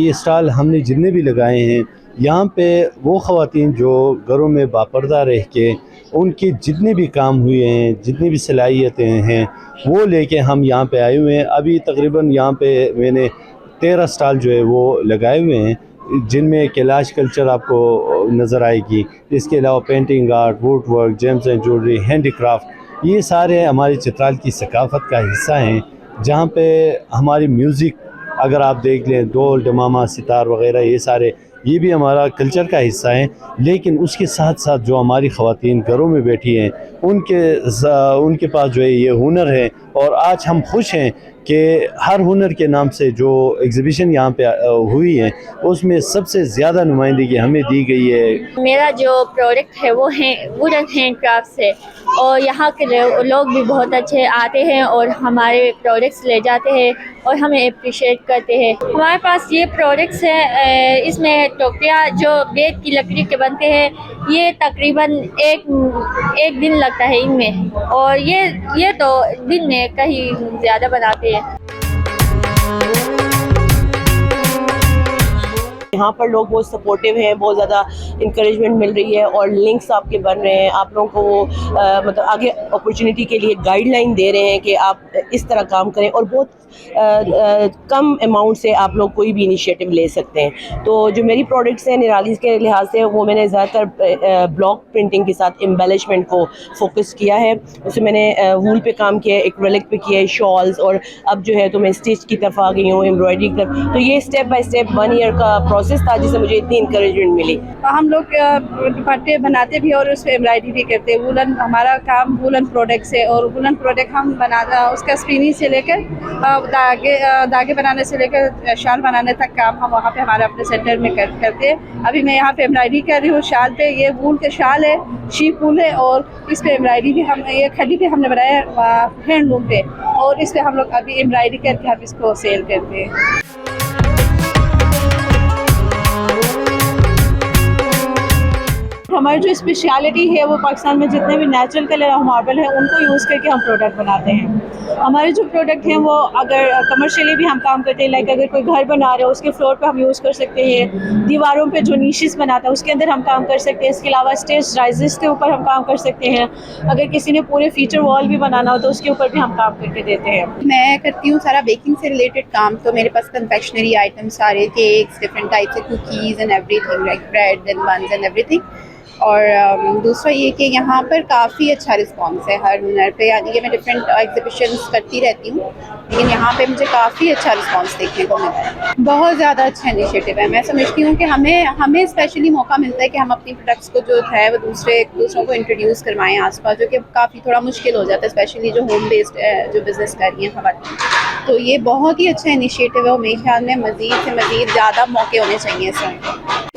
ये स्टॉल हमने जितने भी लगाए हैं, यहाँ पे वो ख़वातीन जो घरों में बापर्दा रह के उनके जितने भी काम हुए हैं, जितनी भी सलाहियतें हैं, वो लेके हम यहाँ पे आए हुए हैं। अभी तकरीबन यहाँ पे मैंने 13 स्टॉल जो है वो लगाए हुए हैं, जिनमें कैलाश कल्चर आपको नज़र आएगी। इसके अलावा painting art, would work, James and jewellery, handicraft, ये सारे हमारे चित्राल की सकाफ़त का हिस्सा हैं। जहाँ पे हमारी म्यूज़िक अगर आप देख लें, ढोल, डमामा, सितार वग़ैरह, ये सारे ये भी हमारा कल्चर का हिस्सा है। लेकिन उसके साथ साथ जो हमारी ख़वातीन घरों में बैठी हैं, उनके पास जो है ये हुनर है। और आज हम खुश हैं कि हर हुनर के नाम से जो एग्ज़िबिशन यहाँ पे हुई है, उसमें सबसे ज़्यादा नुमाइंदगी हमें दी गई है। मेरा जो प्रोडक्ट है वो है वुडन हैंड क्राफ्ट है, और यहाँ के लोग भी बहुत अच्छे आते हैं और हमारे प्रोडक्ट्स ले जाते हैं और हमें अप्रिशिएट करते हैं। हमारे पास ये प्रोडक्ट्स हैं, इसमें टोपिया जो बेत की लकड़ी के बनते हैं, ये तकरीबन एक दिन लगता है इनमें, और ये तो दिन में कहीं ज़्यादा बनाते हैं। यहाँ पर लोग बहुत सपोर्टिव हैं, बहुत ज़्यादा इंकरेजमेंट मिल रही है और लिंक्स आपके बन रहे हैं। आप लोगों को वो मतलब आगे अपॉर्चुनिटी के लिए गाइडलाइन दे रहे हैं कि आप इस तरह काम करें, और बहुत कम अमाउंट से आप लोग कोई भी इनिशिएटिव ले सकते हैं। तो जो मेरी प्रोडक्ट्स हैं निराली के लिहाज से, वो मैंने ज़्यादातर ब्लॉक प्रिंटिंग के साथ एम्बेलिशमेंट को फोकस किया है। उसमें मैंने वूल पे काम किया है, एक्रेलिक पे किया है, शॉल्स, और अब जो है तो मैं स्टिच की तरफ आ गई हूँ, एम्ब्रॉयडरी की तरफ। तो ये स्टेप बाय स्टेप 1 ईयर का प्रोसेस था जिससे मुझे इतनी इंकरेजमेंट मिली। हम लोग दुपट्टे बनाते भी और उस पर एम्ब्रॉयडरी भी करते हैं। वुलन, हमारा काम वुलन प्रोडक्ट्स है, और वुलन प्रोडक्ट हम बनाते, उसका स्पिनिंग से लेकर धागे बनाने से लेकर शाल बनाने तक काम हम वहाँ पे हमारे अपने सेंटर में करते हैं। अभी मैं यहाँ पे एम्ब्रॉयडरी कर रही हूँ शाल पे। ये वूल के शाल है, शीप वूल है, और इस पे एम्ब्रॉयडरी भी हम ये खड़ी पे हमने बनाया हैंडलूम पे, और इस पे हम लोग अभी एम्ब्रॉयडरी करके हम इसको सेल करते हैं। हमारी जो स्पेशलिटी है वो पाकिस्तान में जितने भी नेचुरल कलर और मार्बल है उनको यूज़ करके हम प्रोडक्ट बनाते हैं। हमारे जो प्रोडक्ट हैं वो अगर कमर्शियली भी हम काम करते हैं, लाइक अगर कोई घर बना रहे हो उसके फ्लोर पे हम यूज़ कर सकते हैं, दीवारों पे जो नीशेस बनाता है उसके अंदर हम काम कर सकते हैं। इसके अलावा स्टेज राइजेस के ऊपर हम काम कर सकते हैं। अगर किसी ने पूरे फीचर वॉल भी बनाना हो तो उसके ऊपर भी हम काम करके देते हैं। मैं करती हूँ सारा बेकिंग से रिलेटेड काम, तो मेरे पास कन्फेक्शनरी आइटम्स सारे, cakes, different types of cookies and everything, like bread and buns and everything. और दूसरा ये कि यहाँ पर काफ़ी अच्छा रिस्पांस है हर हुनर पे, यानी कि मैं डिफरेंट एग्जीबिशंस करती रहती हूँ, लेकिन यहाँ पे मुझे काफ़ी अच्छा रिस्पांस देखने को मिलता है। बहुत ज़्यादा अच्छा इनिशिएटिव है। मैं समझती हूँ कि हमें स्पेशली मौका मिलता है कि हम अपनी प्रोडक्ट्स को जो है वो दूसरों को इंट्रोड्यूस करवाएं आसपास, जो कि काफ़ी थोड़ा मुश्किल हो जाता है, स्पेशली जो होम बेस्ड जो बिज़नेस कर रही हैं ख़वातीन। तो ये बहुत ही अच्छा इनिशिएटिव है, और मेरे ख्याल में मज़ीद से मज़ीद ज़्यादा मौके होने चाहिए इसमें।